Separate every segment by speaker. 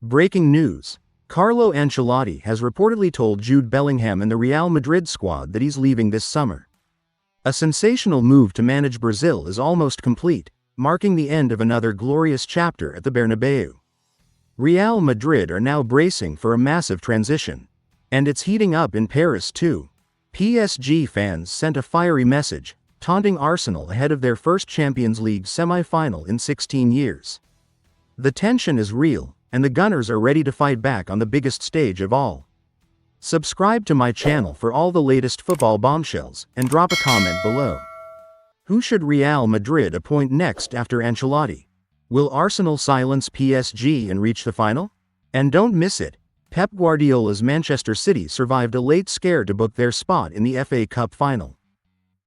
Speaker 1: Breaking news. Carlo Ancelotti has reportedly told Jude Bellingham and the Real Madrid squad that he's leaving this summer. A sensational move to manage Brazil is almost complete, marking the end of another glorious chapter at the Bernabeu. Real Madrid are now bracing for a massive transition. And it's heating up in Paris too. PSG fans sent a fiery message, taunting Arsenal ahead of their first Champions League semi-final in 16 years. The tension is real, and the Gunners are ready to fight back on the biggest stage of all. Subscribe to my channel for all the latest football bombshells, and drop a comment below. Who should Real Madrid appoint next after Ancelotti? Will Arsenal silence PSG and reach the final? And don't miss it, Pep Guardiola's Manchester City survived a late scare to book their spot in the FA Cup final.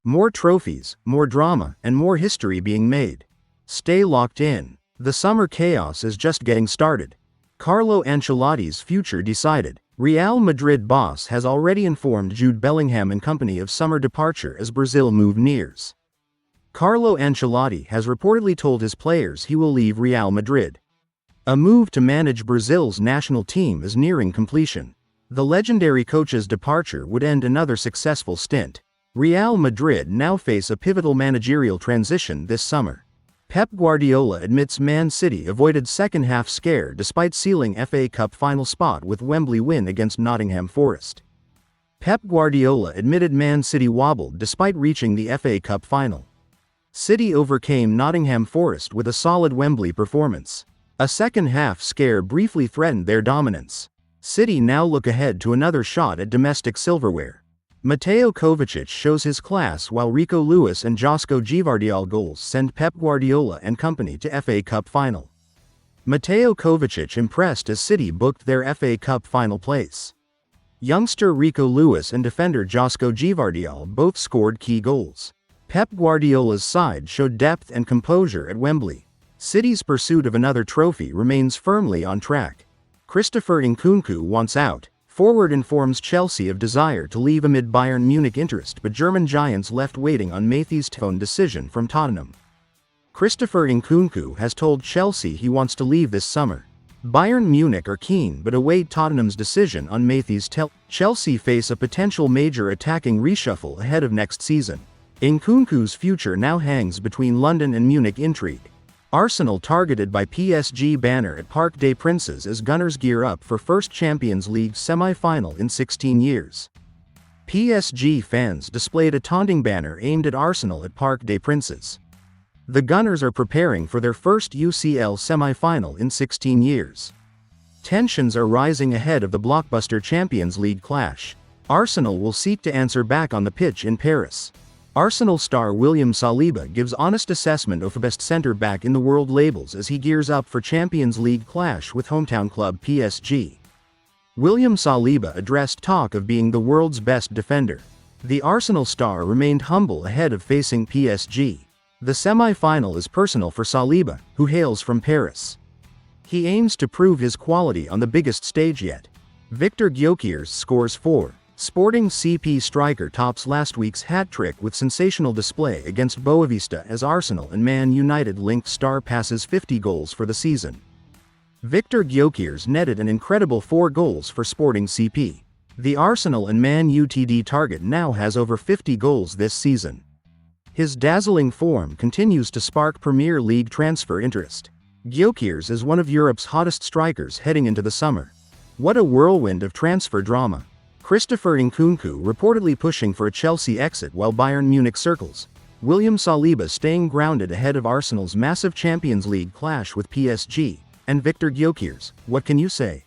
Speaker 1: More trophies, more drama, and more history being made. Stay locked in. The summer chaos is just getting started. Carlo Ancelotti's future decided. Real Madrid boss has already informed Jude Bellingham and company of summer departure as Brazil move nears. Carlo Ancelotti has reportedly told his players he will leave Real Madrid. A move to manage Brazil's national team is nearing completion. The legendary coach's departure would end another successful stint. Real Madrid now face a pivotal managerial transition this summer. Pep Guardiola admits Man City avoided second-half scare despite sealing FA Cup final spot with Wembley win against Nottingham Forest. Pep Guardiola admitted Man City wobbled despite reaching the FA Cup final. City overcame Nottingham Forest with a solid Wembley performance. A second-half scare briefly threatened their dominance. City now look ahead to another shot at domestic silverware. Mateo Kovacic shows his class while Rico Lewis and Josko Gvardiol goals send Pep Guardiola and company to FA Cup final. Mateo Kovacic impressed as City booked their FA Cup final place. Youngster Rico Lewis and defender Josko Gvardiol both scored key goals. Pep Guardiola's side showed depth and composure at Wembley. City's pursuit of another trophy remains firmly on track. Christopher Nkunku wants out. Forward informs Chelsea of desire to leave amid Bayern Munich interest, but German giants left waiting on Matthijs Tone decision from Tottenham. Christopher Nkunku has told Chelsea he wants to leave this summer. Bayern Munich are keen but await Tottenham's decision on Matthijs Tone. Chelsea face a potential major attacking reshuffle ahead of next season. Nkunku's future now hangs between London and Munich intrigue. Arsenal targeted by PSG banner at Parc des Princes as Gunners gear up for first Champions League semi-final in 16 years. PSG fans displayed a taunting banner aimed at Arsenal at Parc des Princes. The Gunners are preparing for their first UCL semi-final in 16 years. Tensions are rising ahead of the blockbuster Champions League clash. Arsenal will seek to answer back on the pitch in Paris. Arsenal star William Saliba gives honest assessment of best centre-back in the world labels as he gears up for Champions League clash with hometown club PSG. William Saliba addressed talk of being the world's best defender. The Arsenal star remained humble ahead of facing PSG. The semi-final is personal for Saliba, who hails from Paris. He aims to prove his quality on the biggest stage yet. Victor Gyökeres scores 4. Sporting CP striker tops last week's hat-trick with sensational display against Boavista as Arsenal and Man United linked star passes 50 goals for the season. Victor Gyökeres netted an incredible 4 goals for Sporting CP. The Arsenal and Man UTD target now has over 50 goals this season. His dazzling form continues to spark Premier League transfer interest. Gyökeres is one of Europe's hottest strikers heading into the summer. What a whirlwind of transfer drama. Christopher Nkunku reportedly pushing for a Chelsea exit while Bayern Munich circles. William Saliba staying grounded ahead of Arsenal's massive Champions League clash with PSG. And Victor Gyökeres, what can you say?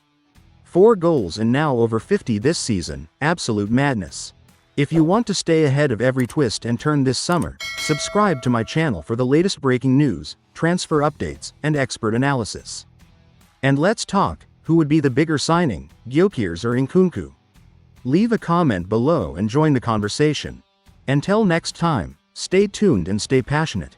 Speaker 1: 4 goals and now over 50 this season, absolute madness. If you want to stay ahead of every twist and turn this summer, subscribe to my channel for the latest breaking news, transfer updates, and expert analysis. And let's talk, who would be the bigger signing, Gyökeres or Nkunku? Leave a comment below and join the conversation. Until next time, stay tuned and stay passionate.